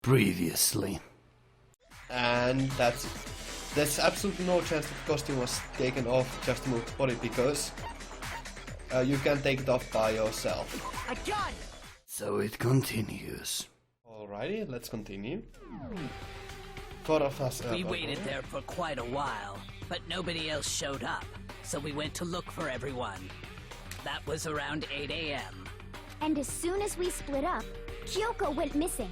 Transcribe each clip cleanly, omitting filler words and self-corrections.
Previously. And there's absolutely no chance that the costume was taken off just to move the body, because you can take it off by yourself. I got it! So it continues. Alrighty, let's continue. Four of us. We waited there for quite a while, but nobody else showed up, so we went to look for everyone. That was around 8 a.m. And as soon as we split up, Kyoko went missing.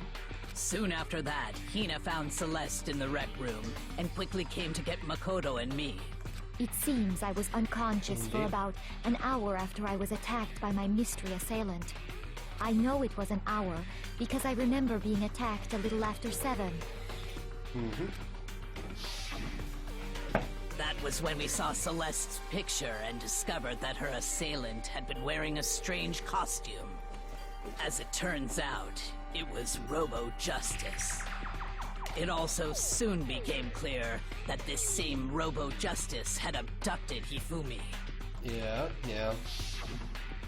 Soon after that, Hina found Celeste in the rec room and quickly came to get Makoto and me. It seems I was unconscious for about an hour after I was attacked by my mystery assailant. I know it was an hour because I remember being attacked a little after 7. That was when we saw Celeste's picture and discovered that her assailant had been wearing a strange costume. As it turns out, it was Robo-Justice. It also soon became clear that this same Robo-Justice had abducted Hifumi. Yeah.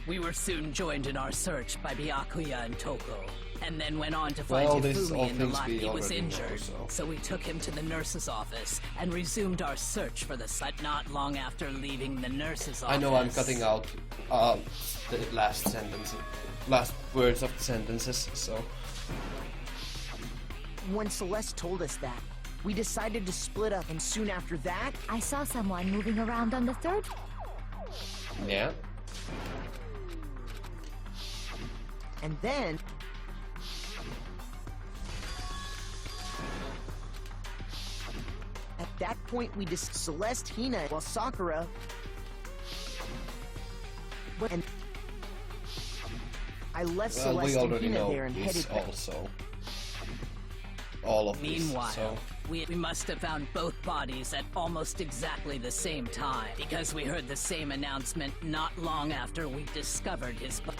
We were soon joined in our search by Byakuya and Toko, and then went on to find Well, this is all Hifumi in the things lot we he was already know, injured. so. We took him to the nurse's office and resumed our search for the site. Not long after leaving the nurse's office, I know I'm cutting out the last sentence, last words of the sentences, so. When Celeste told us that, we decided to split up, and soon after that, I saw someone moving around on the 3rd. Yeah. and then... At that point, we Celeste, Hina, while Sakura... And I left Well, Celeste we and already Hina know there and this headed back. also. All of Meanwhile, this, so. we must have found both bodies at almost exactly the same time, because we heard the same announcement not long after we discovered his body.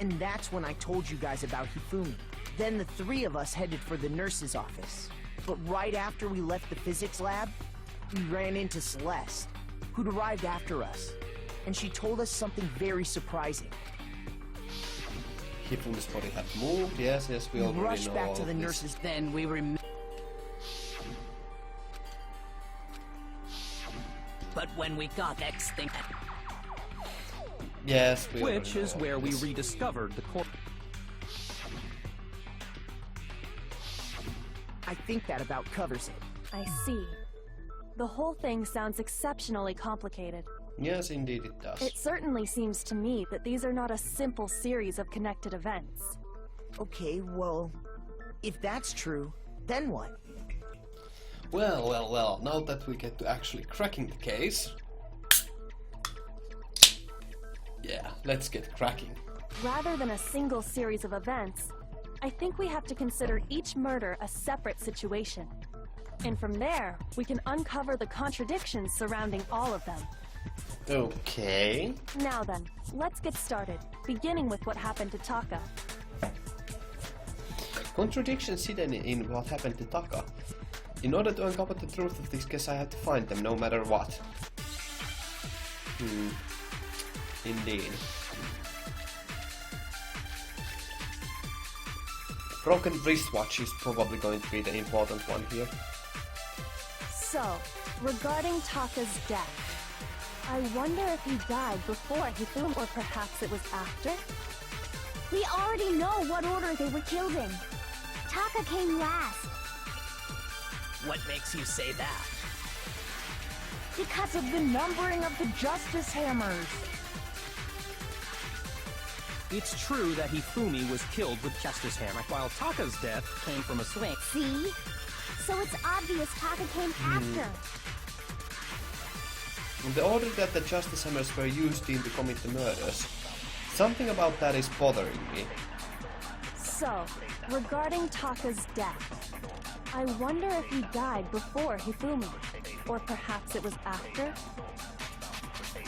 And that's when I told you guys about Hifumi. Then the 3 of us headed for the nurse's office. But right after we left the physics lab, we ran into Celeste, who'd arrived after us. And she told us something very surprising. Hifumi's body had moved, yes, we We already rushed know back all to the of this. nurse's... Then we But when we got next thing... Yes, we Which already is know where all we this. rediscovered the corpse. I think that about covers it. I see. The whole thing sounds exceptionally complicated. Yes, indeed it does. It certainly seems to me that these are not a simple series of connected events. Okay, well, if that's true, then what? Well, now that we get to actually cracking the case... Yeah, let's get cracking. Rather than a single series of events, I think we have to consider each murder a separate situation. And from there, we can uncover the contradictions surrounding all of them. Okay. Now then, let's get started, beginning with what happened to Taka. Contradictions hidden in what happened to Taka. In order to uncover the truth of this case, I have to find them, no matter what. Indeed. Broken wristwatch is probably going to be the important one here. So, regarding Taka's death, I wonder if he died before Hifumi, or perhaps it was after? We already know what order they were killed in. Taka came last What makes you say that? because of the numbering of the justice hammers. It's true that Hifumi was killed with Justice Hammer, while Taka's death came from a swing. See? So it's obvious Taka came after. In the order that the justice hammers were used in to commit the murders, something about that is bothering me. So, regarding Taka's death, I wonder if he died before Hifumi, or perhaps it was after?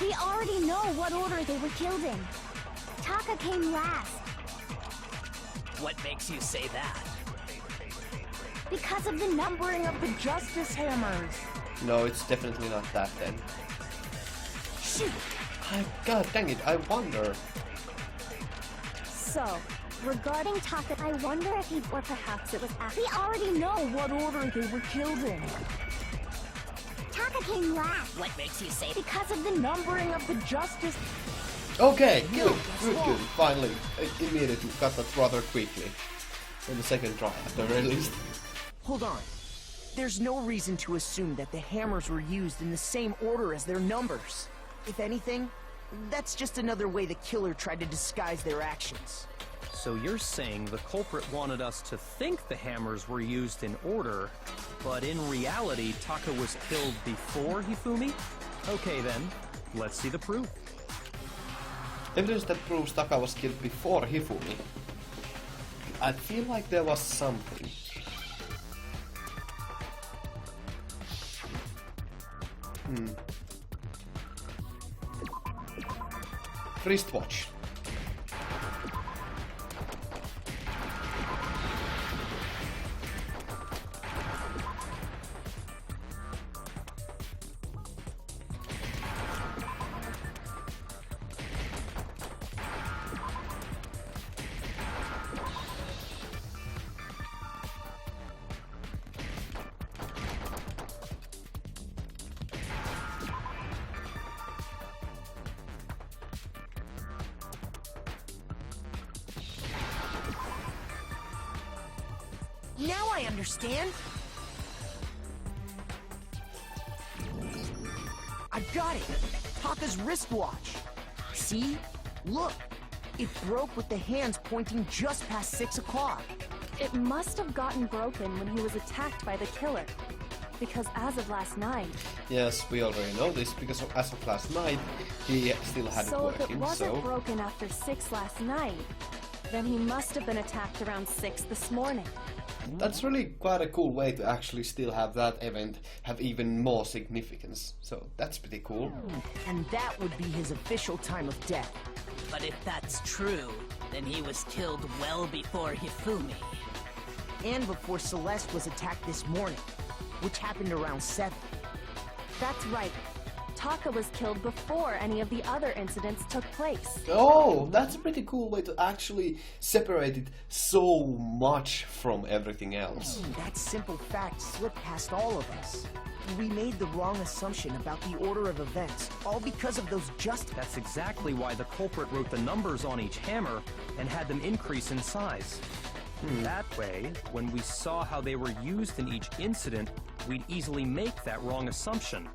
We already know what order they were killed in. Taka came last What makes you say that? because of the numbering of the justice hammers. No, it's definitely not that then. Shoot! God dang it, I wonder. So, Regarding Taka, I wonder if he, or perhaps it was after. We already know what order they were killed in. Taka came last. What makes you say Because of the numbering of the justice. Okay, good. Finally, immediately got that rather quickly. On the second try, at the very least. Hold on. There's no reason to assume that the hammers were used in the same order as their numbers. If anything, that's just another way the killer tried to disguise their actions. So you're saying the culprit wanted us to think the hammers were used in order, but in reality, Taka was killed before Hifumi? Okay then, let's see the proof. Evidence that proves Taka was killed before Hifumi. I feel like there was something. Wristwatch. Now I understand. I got it. Taka's wristwatch. See? Look. It broke with the hands pointing just past 6 o'clock. It must have gotten broken when he was attacked by the killer. Because as of last night... Yes, we already know this, because as of last night, he still had it So if it working, wasn't broken after 6 last night, then he must have been attacked around 6 this morning. That's really quite a cool way to actually still have that event have even more significance. So that's pretty cool. And that would be his official time of death. But if that's true, then he was killed well before Hifumi. And before Celeste was attacked this morning, which happened around 7. That's right. Taka was killed before any of the other incidents took place. Oh, that's a pretty cool way to actually separate it so much from everything else. That simple fact slipped past all of us. We made the wrong assumption about the order of events, all because of those That's exactly why the culprit wrote the numbers on each hammer and had them increase in size. That way, when we saw how they were used in each incident, we'd easily make that wrong assumption.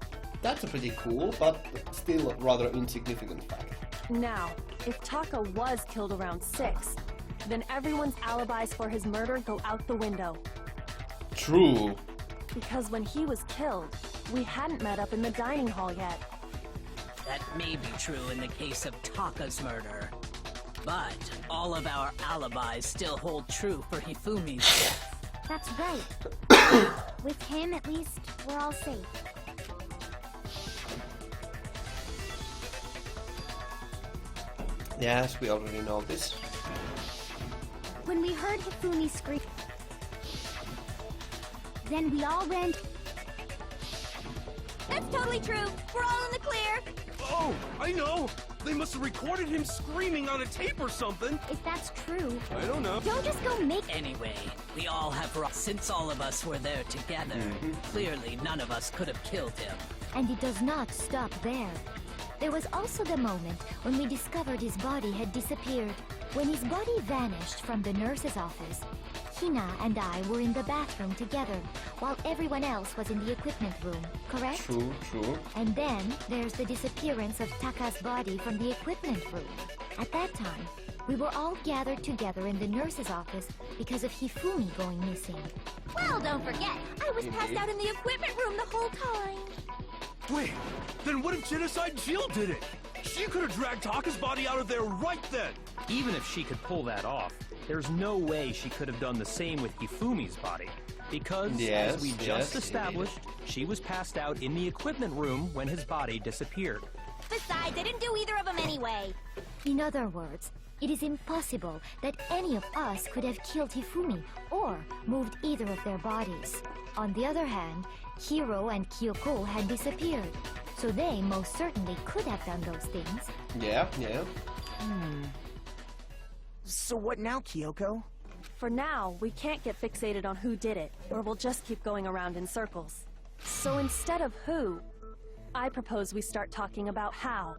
That's a pretty cool, but still rather insignificant fact. Now, if Taka was killed around 6, then everyone's alibis for his murder go out the window. True. Because when he was killed, we hadn't met up in the dining hall yet. That may be true in the case of Taka's murder. But all of our alibis still hold true for Hifumi's death. That's right. With him, at least, we're all safe. Yes, we already know this. When we heard Hifumi scream, then we all ran. That's totally true. We're all in the clear. Oh, I know! They must have recorded him screaming on a tape or something! If that's true, I don't know. don't just go make. Anyway, we all have since all of us were there together. Clearly, none of us could have killed him. And it does not stop there. There was also the moment when we discovered his body had disappeared. When his body vanished from the nurse's office, Hina and I were in the bathroom together, while everyone else was in the equipment room, correct? True, true. And then there's the disappearance of Taka's body from the equipment room. At that time, we were all gathered together in the nurse's office because of Hifumi going missing. Well, don't forget, I was passed out in the equipment room the whole time. Wait, then what if Genocide Jill did it? She could have dragged Taka's body out of there right then! Even if she could pull that off, there's no way she could have done the same with Hifumi's body. Because, as we just established, she was passed out in the equipment room when his body disappeared. Besides, I didn't do either of them anyway. In other words, it is impossible that any of us could have killed Hifumi or moved either of their bodies. On the other hand, Hiro and Kyoko had disappeared, so they most certainly could have done those things. Yeah, yeah. So what now, Kyoko? For now, we can't get fixated on who did it, or we'll just keep going around in circles. So instead of who, I propose we start talking about how.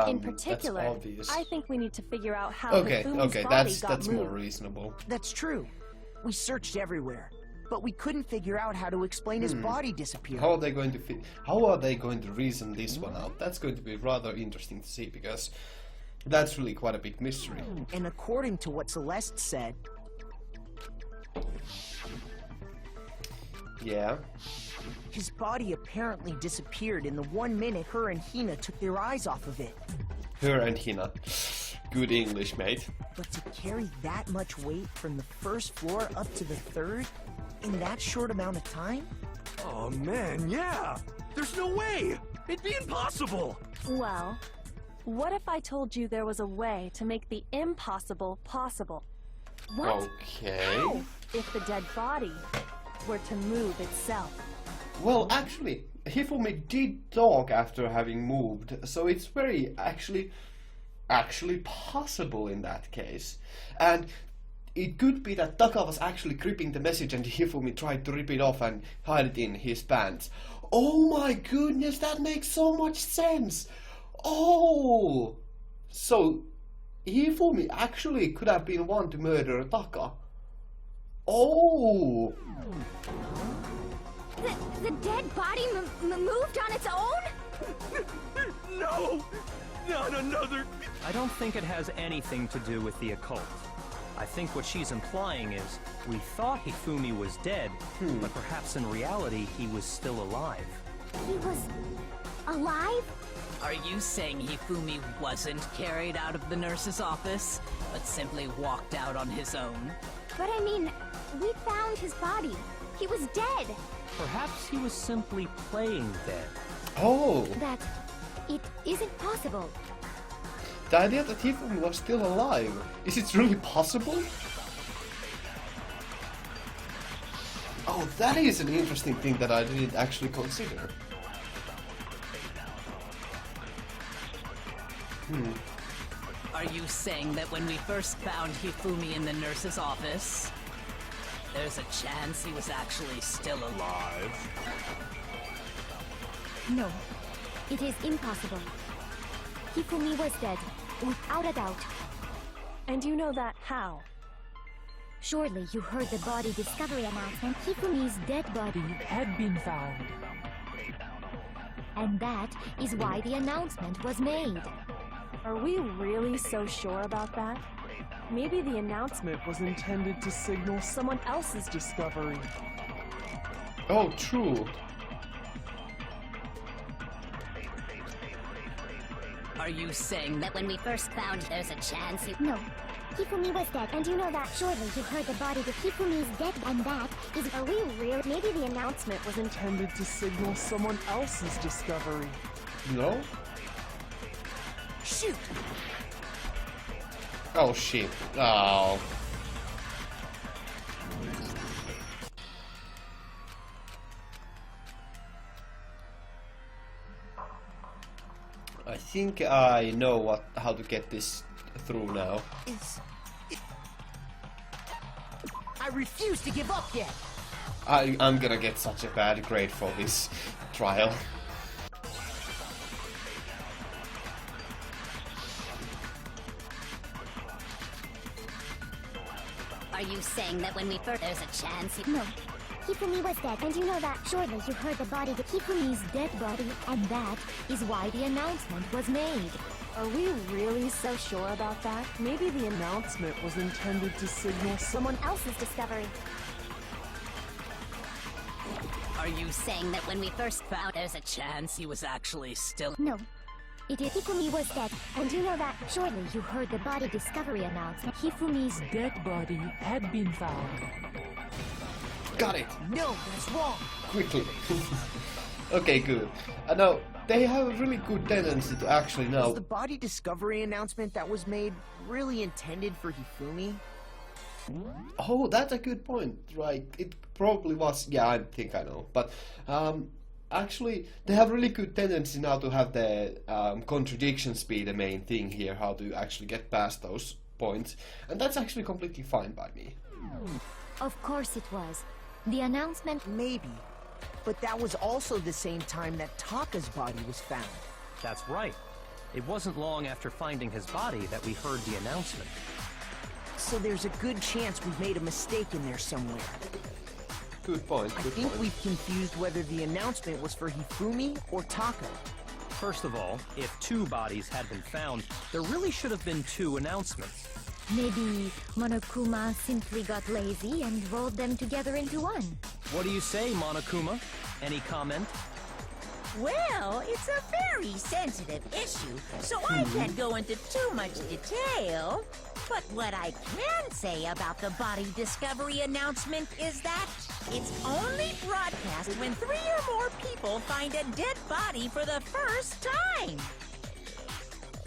In particular, that's obvious. I think we need to figure out how Okay, Hifumi's okay, body that's got more moved. reasonable. That's true. We searched everywhere, but we couldn't figure out how to explain his body disappearing. How are they going to reason this one out? That's going to be rather interesting to see, because that's really quite a big mystery. And according to what Celeste said, Yeah. his body apparently disappeared in the 1 minute her and Hina took their eyes off of it. Her and Hina. Good English, mate. But to carry that much weight from the first floor up to the third in that short amount of time? Oh man, yeah! There's no way! It'd be impossible! Well, what if I told you there was a way to make the impossible possible? What? Okay. If the dead body were to move itself. Well, actually, Hifumi did talk after having moved, so it's very actually possible in that case. And it could be that Taka was actually gripping the message and Hifumi tried to rip it off and hide it in his pants. Oh my goodness, that makes so much sense! Oh! So, Hifumi actually could have been one to murder Taka. Oh! The dead body moved on its own? No! Not another... I don't think it has anything to do with the occult. I think what she's implying is, we thought Hifumi was dead, but perhaps in reality he was still alive. He was alive? Are you saying Hifumi wasn't carried out of the nurse's office, but simply walked out on his own? But I mean, we found his body. He was dead. Perhaps he was simply playing dead. Oh! That it isn't possible. The idea that Hifumi was still alive, is it really possible? Oh, that is an interesting thing that I didn't actually consider. Are you saying that when we first found Hifumi in the nurse's office, there's a chance he was actually still alive? No, it is impossible. Hifumi was dead, without a doubt. And you know that how? Surely you heard the body discovery announcement. Hifumi's dead body Had been found. and that is why the announcement was made. Are we really so sure about that? Maybe the announcement Was intended to signal someone else's discovery. Oh, true. Are you saying that when we first found there's a chance he... No, Hifumi was dead, and you know that. Surely you heard the body that Hifumi's dead, and that is... Are we real? Maybe the announcement was intended to signal someone else's discovery. No? Shoot! Oh shit. Oh. I think I know how to get this through now. I refuse to give up yet! I'm gonna get such a bad grade for this trial. Are you saying that when we first... there's a chance he... No, Hifumi was dead, and you know that. Surely you heard the body that Hifumi's dead body, and that is why the announcement was made. Are we really so sure about that? Maybe the announcement Was intended to signal Someone else's discovery. Are you saying that when we first found there's a chance he was actually still... No, it is. Hifumi was dead, and you know that. Surely you heard the body discovery announcement. Hifumi's dead body had been found. Got it! No, that's wrong! Quickly. Okay, good. Now, they have a really good tendency to actually now... Was the body discovery announcement that was made really intended for Hifumi? Oh, that's a good point. Right, it probably was. Yeah, I think I know. But actually, they have really good tendency now to have the contradictions be the main thing here. How to actually get past those points, and that's actually completely fine by me. Of course it was. The announcement... Maybe. But that was also the same time that Taka's body was found. That's right. It wasn't long after finding his body that we heard the announcement. So there's a good chance we've made a mistake in there somewhere. Good point, I good think point. we've confused whether the announcement was for Hifumi or Taka. First of all, if 2 bodies had been found, there really should have been 2 announcements. Maybe Monokuma simply got lazy and rolled them together into one. What do you say, Monokuma? Any comment? Well, it's a very sensitive issue, so I can't go into too much detail. But what I can say about the body discovery announcement is that it's only broadcast when 3 or more people find a dead body for the first time.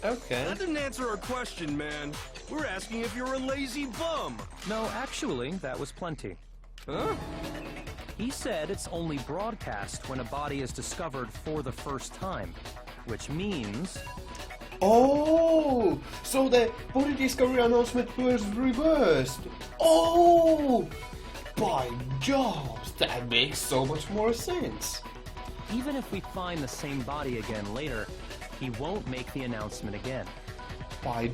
Okay. That didn't answer our question, man. We're asking if you're a lazy bum. No, actually, that was plenty. Huh? He said it's only broadcast when a body is discovered for the first time, which means... Oh! So the body discovery announcement was reversed. Oh! By jobs, that makes so much more sense. Even if we find the same body again later, he won't make the announcement again. By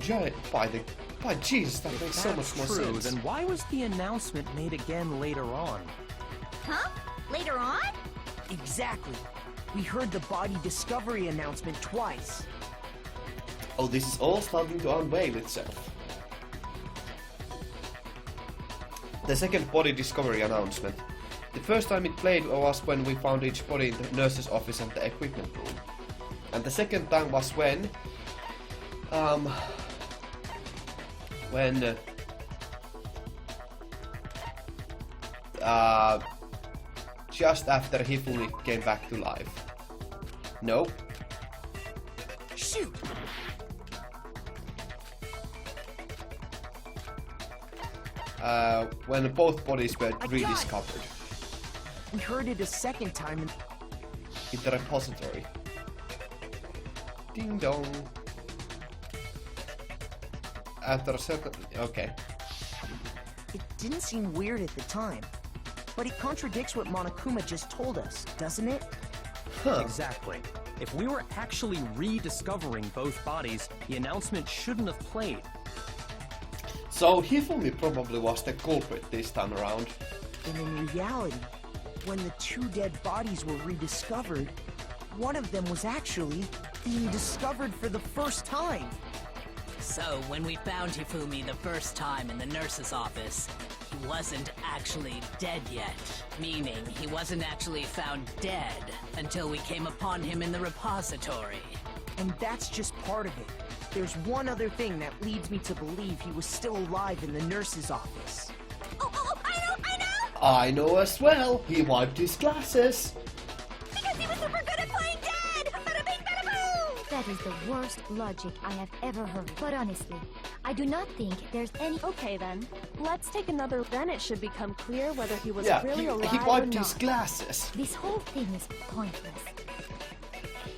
Jesus, that makes so much more True, sense. then why was the announcement made again later on? Huh? Later on? Exactly. We heard the body discovery announcement twice. Oh, this is all starting to unveil itself. The second body discovery announcement. The first time it played was when we found each body in the nurse's office and the equipment room. And the second time was when... just after Hifumi came back to life. Nope. Shoot! When both bodies were rediscovered We heard it a second time in... in the repository. Ding dong. After a second... Okay. It didn't seem weird at the time. But it contradicts what Monokuma just told us, doesn't it? Huh. Exactly. If we were actually rediscovering both bodies, the announcement shouldn't have played. So Hifumi probably was the culprit this time around. And in reality, when the 2 dead bodies were rediscovered, one of them was actually being discovered for the first time. So, when we found Hifumi the first time in the nurse's office, he wasn't actually dead yet. Meaning, he wasn't actually found dead until we came upon him in the repository. And that's just part of it. There's one other thing that leads me to believe he was still alive in the nurse's office. Oh, I know! I know as well. He wiped his glasses. Because he was super good at playing dead! Bada bing, bada boom! That is the worst logic I have ever heard. But honestly, I do not think there's any... Okay then, let's take another. Then it should become clear whether he was Yeah, really alive he or wiped not. his glasses. This whole thing is pointless.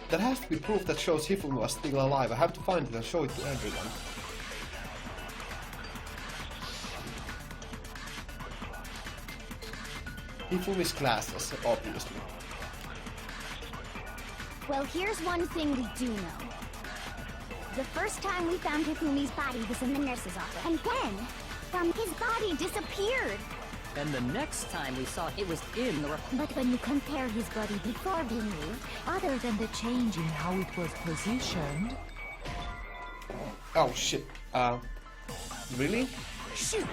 There has to be proof that shows Hifumi was still alive. I have to find it and show it to everyone. Hifumi's glasses, obviously. Well, here's one thing we do know. The first time we found Hifumi's body was in the nurse's office. And then, his body disappeared. And the next time we saw it was in the But when you compare his body before being moved, other than the change In how it was positioned, Oh shit. Really? Shoot!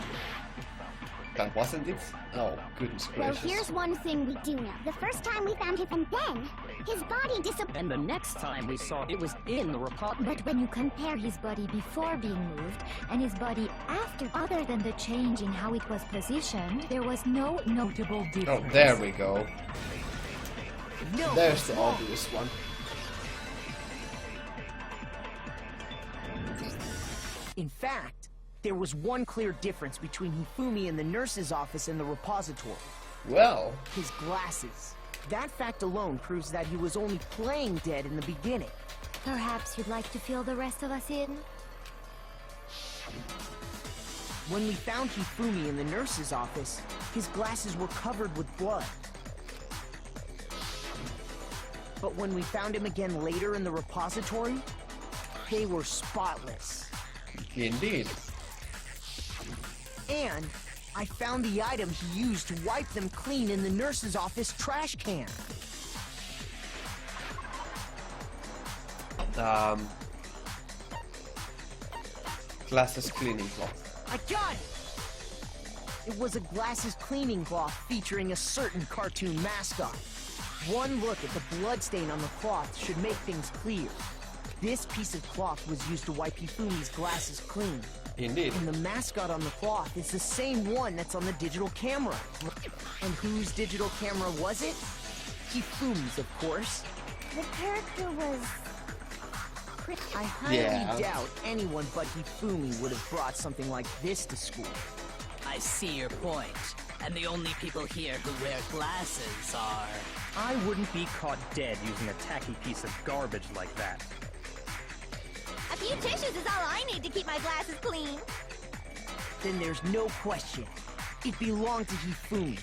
That wasn't it? Oh, goodness Well, gracious. here's one thing we do know. The first time we found him, and then, his body disappeared. And the next time we saw it was in the repository. But when you compare his body before being moved and his body after, other than the change in how it was positioned, there was no notable Oh, difference. there we go. No! There's the obvious one. In fact, there was one clear difference between Hifumi in the nurse's office and the repository. Well, His glasses. That fact alone proves that he was only playing dead in the beginning. Perhaps you'd like to fill the rest of us in? When we found Hifumi in the nurse's office, his glasses were covered with blood. But when we found him again later in the repository, they were spotless. Indeed. And I found the item he used to wipe them clean in the nurse's office trash can. Glasses cleaning cloth. I got it! It was a glasses cleaning cloth featuring a certain cartoon mascot. One look at the bloodstain on the cloth should make things clear. This piece of cloth was used to wipe Hifumi's glasses clean. Indeed. And the mascot on the cloth is the same one that's on the digital camera. And whose digital camera was it? Hifumi's, of course. The character was... I highly doubt anyone but Hifumi would have brought something like this to school. I see your point. And the only people here who wear glasses are... I wouldn't be caught dead using a tacky piece of garbage like that. A few tissues is all I need to keep my glasses clean. Then there's no question. It belonged to Hifumi.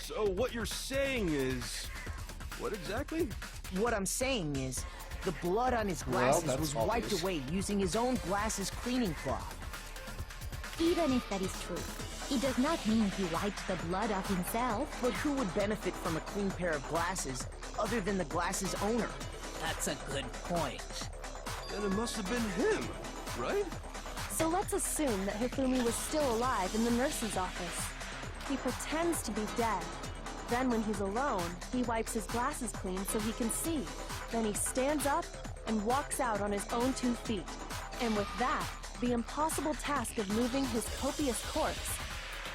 So what you're saying is... what exactly? What I'm saying is, the blood on his glasses was wiped obvious. away using his own glasses cleaning cloth. Even if that is true, it does not mean he wiped the blood off himself. But who would benefit from a clean pair of glasses other than the glasses owner? That's a good point. Then it must have been him, right? So let's assume that Hifumi was still alive in the nurse's office. He pretends to be dead. Then when he's alone, he wipes his glasses clean so he can see. Then he stands up and walks out on his own 2 feet. And with that, the impossible task of moving his copious corpse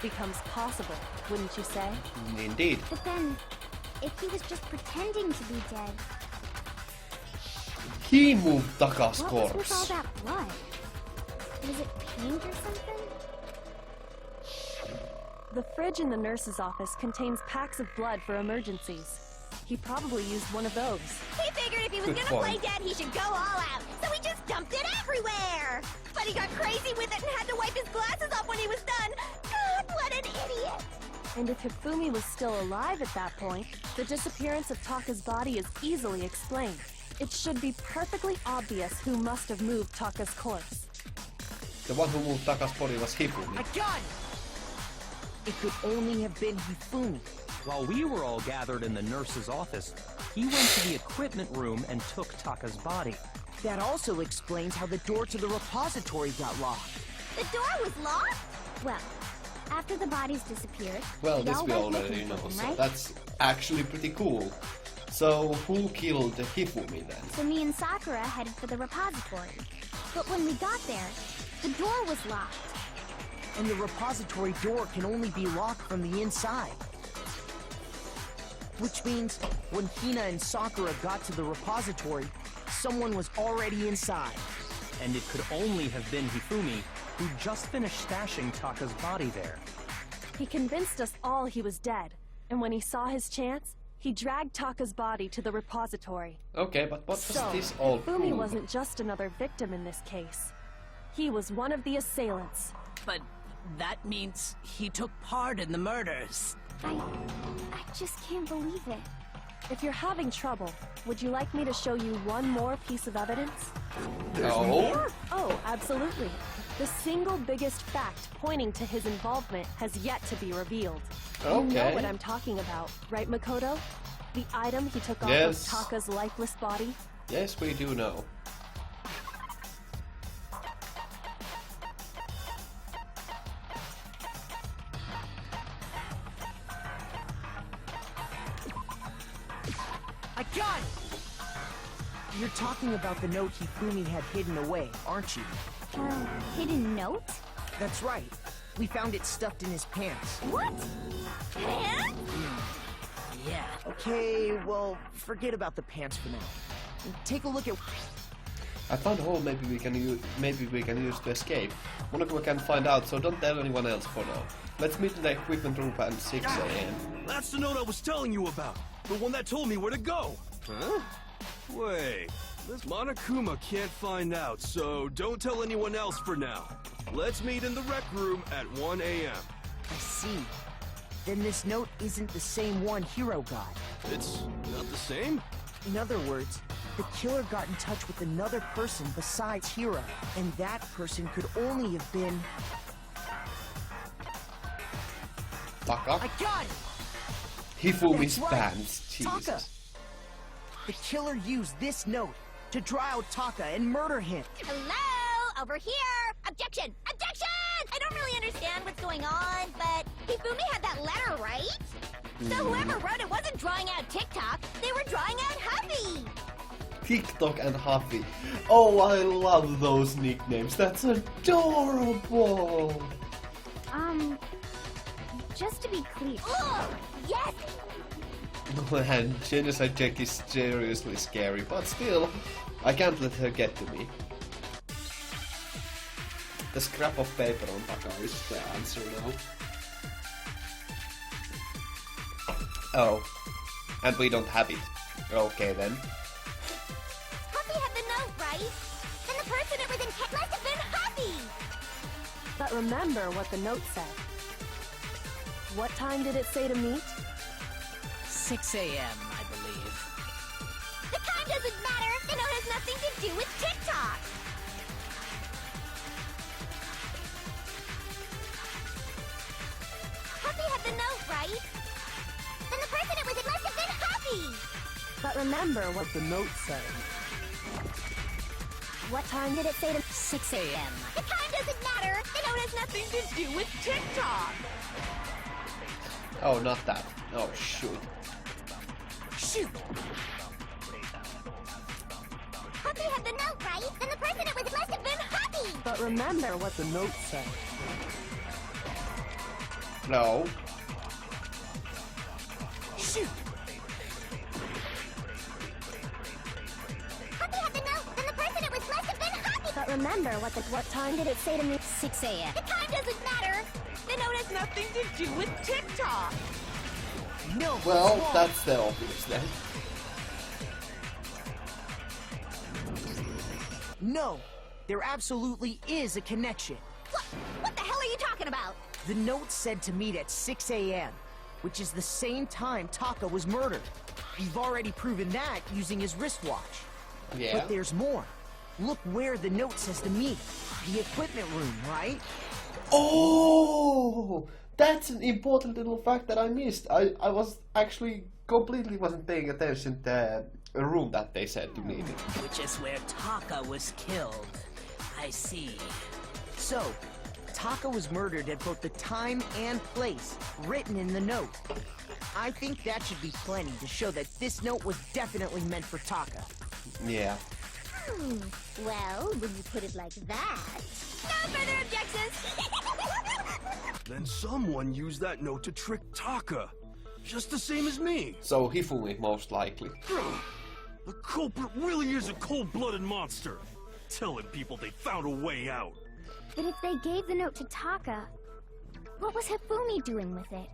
becomes possible, wouldn't you say? Indeed. But then, if he was just pretending to be dead, He moved Taka's what was with all corpse. that blood? Was it paint or something? The fridge in the nurse's office contains packs of blood for emergencies. He probably used one of those. He figured if he was Good gonna play point. dead, he should go all out. So he just dumped it everywhere. But he got crazy with it and had to wipe his glasses off when he was done. God, what an idiot. And if Hifumi was still alive at that point, the disappearance of Taka's body is easily explained. It should be perfectly obvious who must have moved Taka's corpse. The one who moved Taka's body was Hifumi. I got it! It could only have been Hifumi. While we were all gathered in the nurse's office, he went to the equipment room and took Taka's body. That also explains how the door to the repository got locked. The door was locked? Well, after the bodies disappeared, Well, this all we went already looking know, for them, so right? that's actually pretty cool. So, who killed Hifumi then? So me and Sakura headed for the repository. But when we got there, the door was locked. And the repository door can only be locked from the inside. Which means, when Hina and Sakura got to the repository, someone was already inside. And it could only have been Hifumi, who just finished stashing Taka's body there. He convinced us all he was dead, and when he saw his chance, he dragged Taka's body to the repository. Okay, but what does So, this all Hifumi prove? wasn't just another victim in this case. He was one of the assailants. But that means he took part in the murders. I just can't believe it. If you're having trouble, would you like me to show you one more piece of evidence? No? Oh, absolutely. The single biggest fact pointing to his involvement has yet to be revealed. You know Okay. what I'm talking about, right, Makoto? The item he took off Yes. of Taka's lifeless body? Yes, we do know. I got it! You're talking about the note Hifumi had hidden away, aren't you? Hidden note? That's right. We found it stuffed in his pants. What? Pants? Yeah. Okay, well, forget about the pants for now. Take a look at... I found a hole maybe we can use to escape. Monaco can find out, so don't tell anyone else for now. Let's meet in the equipment room at 6 a.m. That's the note I was telling you about. The one that told me where to go. Huh? Wait, Monokuma can't find out, so don't tell anyone else for now. Let's meet in the rec room at 1 a.m. I see. Then this note isn't the same one Hiro got. It's not the same? In other words, the killer got in touch with another person besides Hiro, and that person could only have been... Taka? I got it! Hifumi's That's right. pants. Taka! Jesus. The killer used this note to draw out Taka and murder him. Hello? Over here! Objection! Objection! I don't really understand what's going on, but Hifumi had that letter, right? So whoever wrote it wasn't drawing out TikTok, they were drawing out Huffy! TikTok and Huffy. Oh, I love those nicknames. That's adorable. Just to be clear. Oh, yes! And Genocide Jack is seriously scary, but still, I can't let her get to me. The scrap of paper on Taka is the answer now. Oh, and we don't have it. Okay then. Huffy had the note, right? Then the person it was in must have been Huffy! But remember what the note said. What time did it say to meet? 6 a.m., I believe. The time doesn't matter! The note has nothing to do with TikTok! Huffy had the note, right? Then the person it was in must have been Huffy! But remember what the note said. What time did it say to 6 a.m. The time doesn't matter! The note has nothing to do with TikTok! Oh, not that. Oh, shoot. Shoot! Huffy had the note, right? Then the person it was in must have been Huffy! But remember what the note said. No. Shoot! Huffy had the note! Then the person it was must have been Huffy! But remember what time did it say to me? 6 a.m. The time doesn't matter! The note has nothing to do with TikTok! No! Well, it's wrong. that's the obvious then. No! There absolutely is a connection. What the hell are you talking about? The note said to meet at 6 a.m., which is the same time Taka was murdered. We've already proven that using his wristwatch. Yeah. But there's more. Look where the note says to meet. The equipment room, right? Oh! That's an important little fact that I missed. I was actually completely wasn't paying attention to the room that they said to meet. Which is where Taka was killed. I see. So, Taka was murdered at both the time and place written in the note. I think that should be plenty to show that this note was definitely meant for Taka. Yeah. Well, when you put it like that... No further objections! Then someone used that note to trick Taka. Just the same as me. So Hifumi, most likely. The culprit really is a cold-blooded monster. Telling people they found a way out. But if they gave the note to Taka, what was Hifumi doing with it?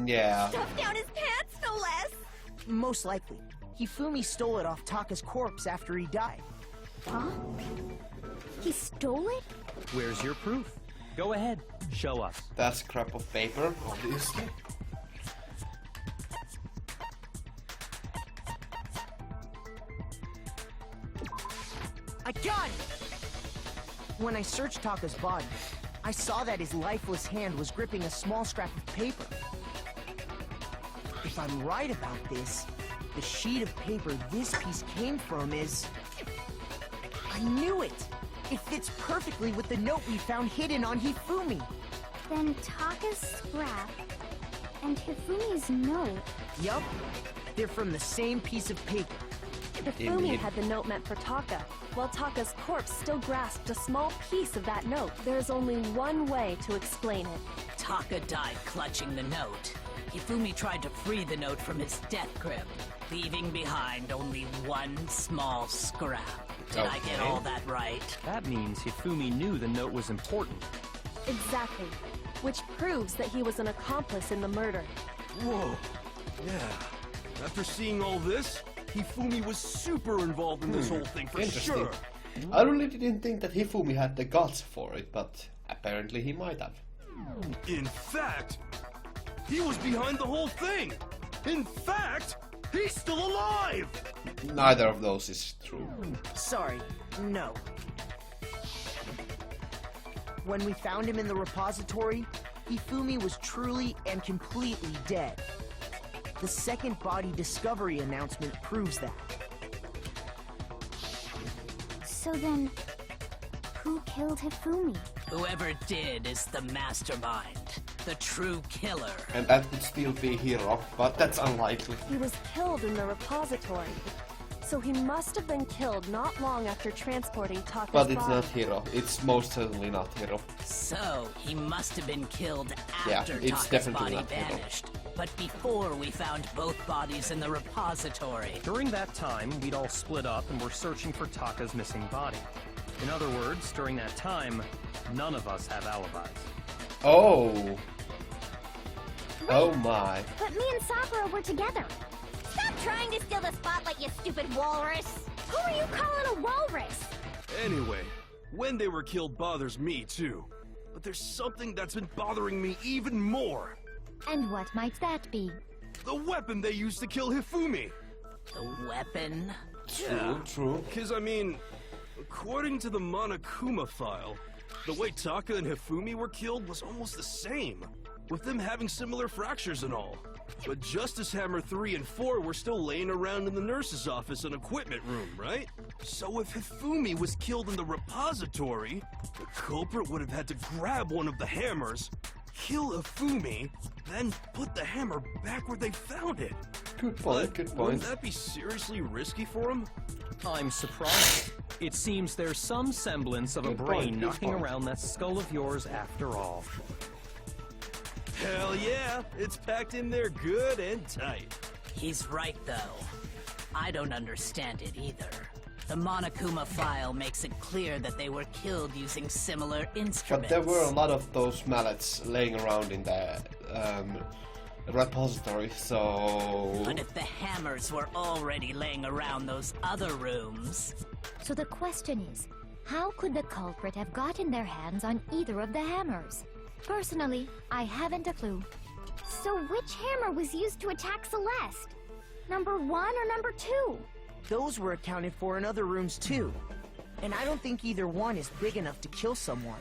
Yeah. Stuffed down his pants, no less! Most likely. Hifumi stole it off Taka's corpse after he died. Huh? He stole it? Where's your proof? Go ahead, show us. That scrap of paper, obviously. I got it! When I searched Taka's body, I saw that his lifeless hand was gripping a small scrap of paper. If I'm right about this, the sheet of paper this piece came from is... I knew it! It fits perfectly with the note we found hidden on Hifumi. Then Taka's scrap and Hifumi's note. Yup, they're from the same piece of paper. Hifumi Indeed. had the note meant for Taka, while Taka's corpse still grasped a small piece of that note. There's only one way to explain it. Taka died clutching the note. Hifumi tried to free the note from his death grip, leaving behind only one small scrap. Did I get Okay. all that right? That means Hifumi knew the note was important. Exactly. Which proves that he was an accomplice in the murder. Whoa. Yeah. After seeing all this, Hifumi was super involved in this whole thing for Interesting. sure. I really didn't think that Hifumi had the guts for it, but apparently he might have. In fact, he was behind the whole thing. In fact, he's still alive. Neither of those is true. Sorry, no. When we found him in the repository, Hifumi was truly and completely dead. The second body discovery announcement proves that. So then, who killed Hifumi? Whoever did is the mastermind, the true killer. And that would still be Hiro, but that's unlikely. He was killed in the repository. So he must have been killed not long after transporting Taka's But it's body. not Hiro. It's most certainly not Hiro. So, he must have been killed Yeah, after it's Taka's definitely body not Hiro. vanished, but before we found both bodies in the repository. During that time, we'd all split up and were searching for Taka's missing body. In other words, during that time, none of us have alibis. Oh. Oh my. But me and Sakura were together. Stop trying to steal the spotlight, you stupid walrus! Who are you calling a walrus? Anyway, when they were killed bothers me too. But there's something that's been bothering me even more. And what might that be? The weapon they used to kill Hifumi. The weapon? True. Because, I mean, according to the Monokuma file, the way Taka and Hifumi were killed was almost the same, with them having similar fractures and all. But Justice Hammer 3 and 4 were still laying around in the nurse's office and equipment room, right? So if Hifumi was killed in the repository, the culprit would have had to grab one of the hammers, kill Hifumi, then put the hammer back where they found it. Good point, good point. Wouldn't that be seriously risky for him? I'm surprised. It seems there's some semblance of a Good brain point, good knocking point. around that skull of yours after all. Hell yeah, it's packed in there good and tight. He's right, though. I don't understand it either. The Monokuma file makes it clear that they were killed using similar But instruments. there were a lot of those mallets laying around in the repository, so... But if the hammers were already laying around those other rooms... So the question is, how could the culprit have gotten their hands on either of the hammers? Personally, I haven't a clue. So which hammer was used to attack Celeste? Number 1 or number 2? Those were accounted for in other rooms too. And I don't think either one is big enough to kill someone.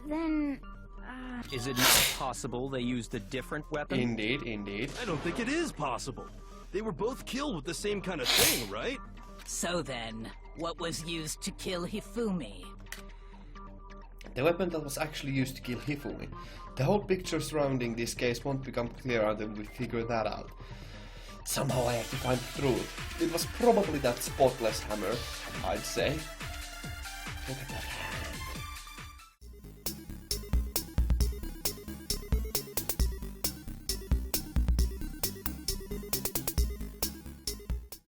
Then... Is it not possible they used a different weapon? Indeed, indeed. I don't think it is possible. They were both killed with the same kind of thing, right? So then, what was used to kill Hifumi? The weapon that was actually used to kill Hifumi. The whole picture surrounding this case won't become clear until we figure that out. Somehow I have to find the truth. It was probably that spotless hammer, I'd say. Look at that hammer.